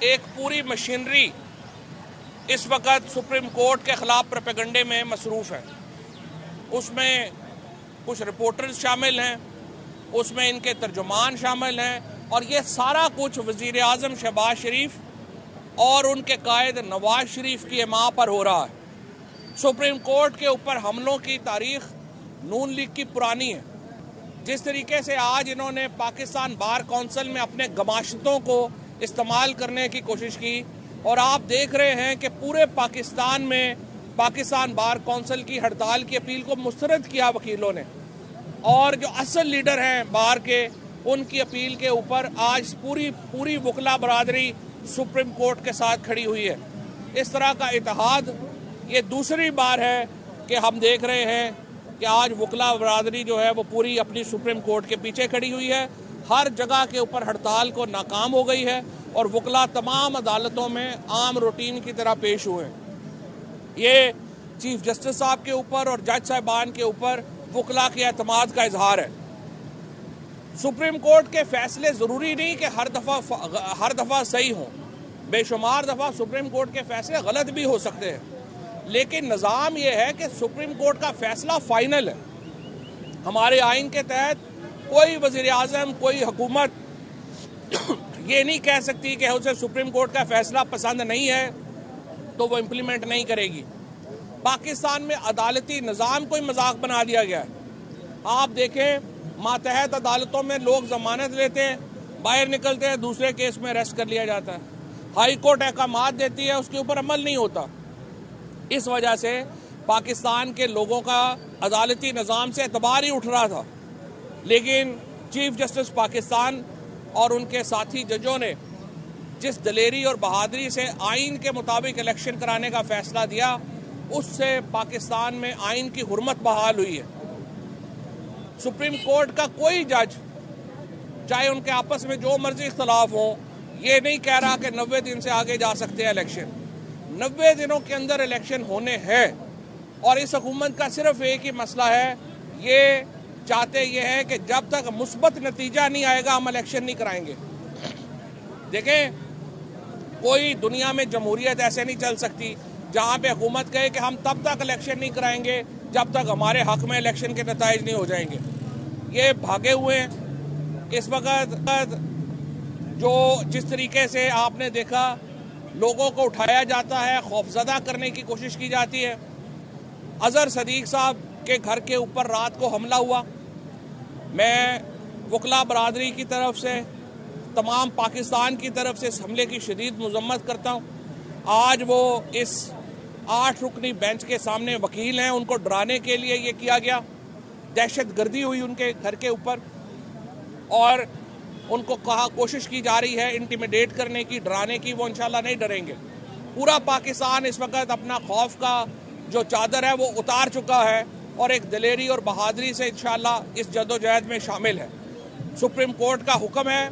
एक पूरी मशीनरी इस वक्त सुप्रीम कोर्ट के खिलाफ प्रोपेगेंडे में मसरूफ़ है। उसमें कुछ रिपोर्टर्स शामिल हैं, उसमें इनके तर्जुमान शामिल हैं, और ये सारा कुछ वज़ीर आज़म शहबाज शरीफ और उनके कायद नवाज शरीफ की हिमा पर हो रहा है। सुप्रीम कोर्ट के ऊपर हमलों की तारीख नून लीग की पुरानी है। जिस तरीके से आज इन्होंने पाकिस्तान बार काउंसिल में अपने गमाशतों को इस्तेमाल करने की कोशिश की, और आप देख रहे हैं कि पूरे पाकिस्तान में पाकिस्तान बार काउंसिल की हड़ताल की अपील को मुस्तरद किया वकीलों ने, और जो असल लीडर हैं बार के, उनकी अपील के ऊपर आज पूरी वकला बरादरी सुप्रीम कोर्ट के साथ खड़ी हुई है। इस तरह का इत्तेहाद ये दूसरी बार है कि हम देख रहे हैं कि आज वकला बरादरी जो है वो पूरी अपनी सुप्रीम कोर्ट के पीछे खड़ी हुई है। हर जगह के ऊपर हड़ताल को नाकाम हो गई है और वकला तमाम अदालतों में आम रूटीन की तरह पेश हुए हैं। ये चीफ जस्टिस साहब के ऊपर और जज साहिबान के ऊपर वकला के एतमाद का इजहार है। सुप्रीम कोर्ट के फैसले ज़रूरी नहीं कि हर दफ़ा सही हों। बेशुमार दफ़ा सुप्रीम कोर्ट के फैसले गलत भी हो सकते हैं, लेकिन निज़ाम यह है कि सुप्रीम कोर्ट का फैसला फाइनल है। हमारे आइन के तहत कोई वज़ीर आज़म, कोई हुकूमत ये नहीं कह सकती कि उसे सुप्रीम कोर्ट का फैसला पसंद नहीं है तो वो इम्प्लीमेंट नहीं करेगी। पाकिस्तान में अदालती निज़ाम को ही मजाक बना दिया गया है। आप देखें, मातहत अदालतों में लोग जमानत लेते हैं, बाहर निकलते हैं, दूसरे केस में अरेस्ट कर लिया जाता है। हाई कोर्ट अहकामात देती है, उसके ऊपर अमल नहीं होता। इस वजह से पाकिस्तान के लोगों का अदालती निज़ाम से एतबार ही उठ रहा था, लेकिन चीफ जस्टिस पाकिस्तान और उनके साथी जजों ने जिस दलेरी और बहादुरी से आइन के मुताबिक इलेक्शन कराने का फैसला दिया, उससे पाकिस्तान में आइन की हुर्मत बहाल हुई है। सुप्रीम कोर्ट का कोई जज, चाहे उनके आपस में जो मर्जी इख्तलाफ हो, ये नहीं कह रहा कि 90 दिन से आगे जा सकते हैं इलेक्शन। 90 दिनों के अंदर इलेक्शन होने हैं, और इस हुकूमत का सिर्फ एक ही मसला है, ये चाहते ये है कि जब तक मुस्बत नतीजा नहीं आएगा हम इलेक्शन नहीं कराएंगे। देखें, कोई दुनिया में जमहूरियत ऐसे नहीं चल सकती जहां पे हुकूमत कहे कि हम तब तक इलेक्शन नहीं कराएंगे जब तक हमारे हक में इलेक्शन के नताइज नहीं हो जाएंगे। ये भागे हुए हैं। इस वक्त जो जिस तरीके से आपने देखा, लोगों को उठाया जाता है, खौफजदा करने की कोशिश की जाती है। अजहर सदीक साहब के घर के ऊपर रात को हमला हुआ। मैं वकला बरादरी की तरफ से, तमाम पाकिस्तान की तरफ से इस हमले की शदीद मजम्मत करता हूँ। आज वो इस 8 रुकनी बेंच के सामने वकील हैं, उनको डराने के लिए ये किया गया। दहशत गर्दी हुई उनके घर के ऊपर, और उनको कोशिश की जा रही है इंटिमिडेट करने की, डराने की। वो इंशाल्लाह नहीं डरेंगे। पूरा पाकिस्तान इस वक्त अपना खौफ का जो चादर है वो उतार चुका है, और एक दलेरी और बहादुरी से इंशाल्लाह इस जदोजहद में शामिल है। सुप्रीम कोर्ट का हुक्म है,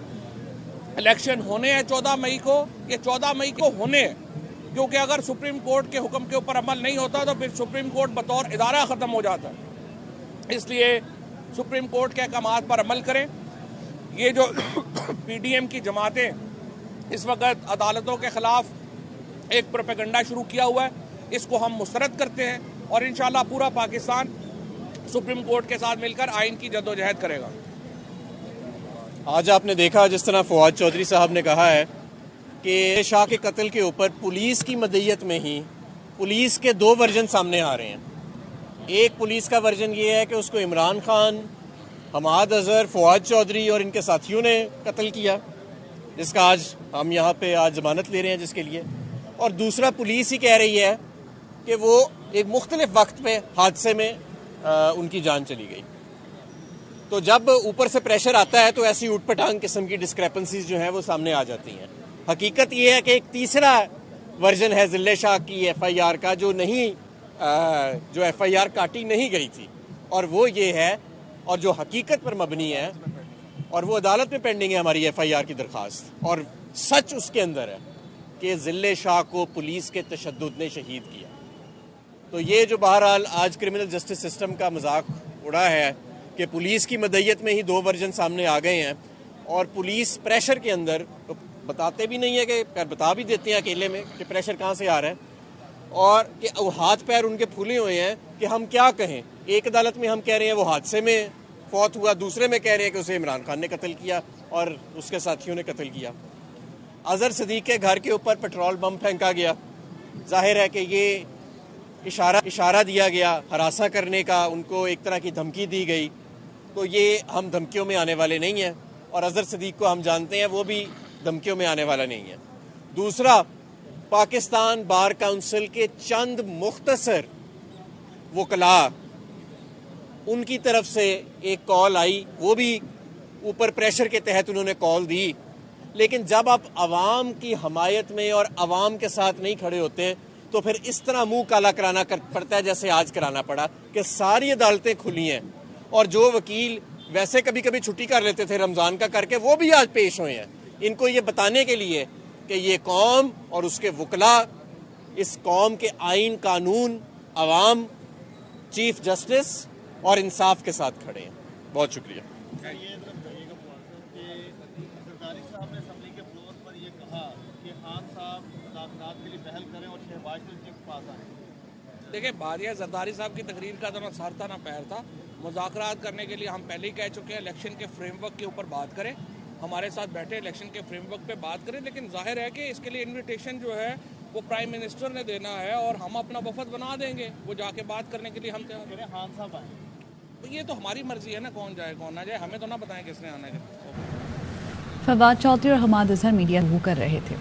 इलेक्शन होने हैं 14 मई को। ये 14 मई को होने हैं, क्योंकि अगर सुप्रीम कोर्ट के हुक्म के ऊपर अमल नहीं होता तो फिर सुप्रीम कोर्ट बतौर इदारा ख़त्म हो जाता है। इसलिए सुप्रीम कोर्ट के अहकामात पर अमल करें। ये जो पीडीएम की जमातें इस वक्त अदालतों के खिलाफ एक प्रोपेगेंडा शुरू किया हुआ है, इसको हम मुस्तरद करते हैं, और इंशाल्लाह पूरा पाकिस्तान सुप्रीम कोर्ट के साथ मिलकर आइन की जद्दोजहद करेगा। आज आपने देखा जिस तरह फवाद चौधरी साहब ने कहा है कि शाह के कत्ल के ऊपर पुलिस की मदईयत में ही पुलिस के 2 वर्जन सामने आ रहे हैं। एक पुलिस का वर्जन ये है कि उसको इमरान खान, हमाद अजहर, फवाद चौधरी और इनके साथियों ने कत्ल किया, जिसका आज हम यहाँ पे आज जमानत ले रहे हैं जिसके लिए। और दूसरा पुलिस ही कह रही है कि वो एक मुख्तलिफ वक्त पे हादसे में उनकी जान चली गई। तो जब ऊपर से प्रेशर आता है तो ऐसी ऊटपटांग किस्म की डिस्क्रेपेंसीज जो हैं वो सामने आ जाती हैं। हकीकत ये है कि एक तीसरा वर्जन है जिले शाह की एफआईआर का, जो एफआईआर काटी नहीं गई थी, और वो ये है, और जो हकीकत पर मबनी है, और वो अदालत में पेंडिंग है हमारी एफआईआर की दरखास्त, और सच उसके अंदर है कि जिले शाह को पुलिस के तशद्दुद ने शहीद किया। तो ये जो बहरहाल आज क्रिमिनल जस्टिस सिस्टम का मजाक उड़ा है कि पुलिस की मदईयत में ही 2 वर्जन सामने आ गए हैं, और पुलिस प्रेशर के अंदर बताते भी नहीं है कि बता भी देते हैं अकेले में कि प्रेशर कहाँ से आ रहा है, और कि हाथ पैर उनके फूले हुए हैं कि हम क्या कहें। एक अदालत में हम कह रहे हैं वो हादसे में फौत हुआ, दूसरे में कह रहे हैं कि उसे इमरान खान ने कत्ल किया और उसके साथियों ने कत्ल किया। अजहर सदीक के घर के ऊपर पेट्रोल बम फेंका गया, जाहिर है कि ये इशारा दिया गया हरासा करने का, उनको एक तरह की धमकी दी गई। तो ये हम धमकियों में आने वाले नहीं हैं, और अजहर सदीक को हम जानते हैं वो भी धमकियों में आने वाला नहीं है। दूसरा, पाकिस्तान बार काउंसिल के चंद मुख्तसर वकला, उनकी तरफ से एक कॉल आई, वो भी ऊपर प्रेशर के तहत उन्होंने कॉल दी, लेकिन जब आप आवाम की हमायत में और आवाम के साथ नहीं खड़े होते तो फिर इस तरह मुंह काला कराना पड़ता है जैसे आज कराना पड़ा कि सारी अदालतें खुली हैं, और जो वकील वैसे कभी कभी छुट्टी कर लेते थे रमज़ान का करके, वो भी आज पेश हुए हैं इनको ये बताने के लिए कि ये कौम और उसके वकला इस कौम के आइन, कानून, अवाम, चीफ जस्टिस और इंसाफ के साथ खड़े हैं। बहुत शुक्रिया। जरदारी साहब ने असम्बली के फ्लोर पर ये कहा कि खान साहब मुज़ाकरात के लिए पहल करें और शहबाज शरीफ के पास आए। देखिए, बारिया जरदारी साहब की तकरीर का तो ना सर था ना पैर था। मुज़ाकरात करने के लिए हम पहले ही कह चुके हैं इलेक्शन के फ्रेमवर्क के ऊपर बात करें, हमारे साथ बैठे इलेक्शन के फ्रेमवर्क पे बात करें। लेकिन जाहिर है कि इसके लिए इन्विटेशन जो है वो प्राइम मिनिस्टर ने देना है और हम अपना वफद बना देंगे, वो जाके बात करने के लिए हम तैयार हैं। खान साहब आए तो ये तो हमारी मर्जी है ना, कौन जाए कौन ना जाए, हमें तो ना बताएं किसने आना है। फवाद चौधरी और हमाद अजहर मीडिया कर रहे थे।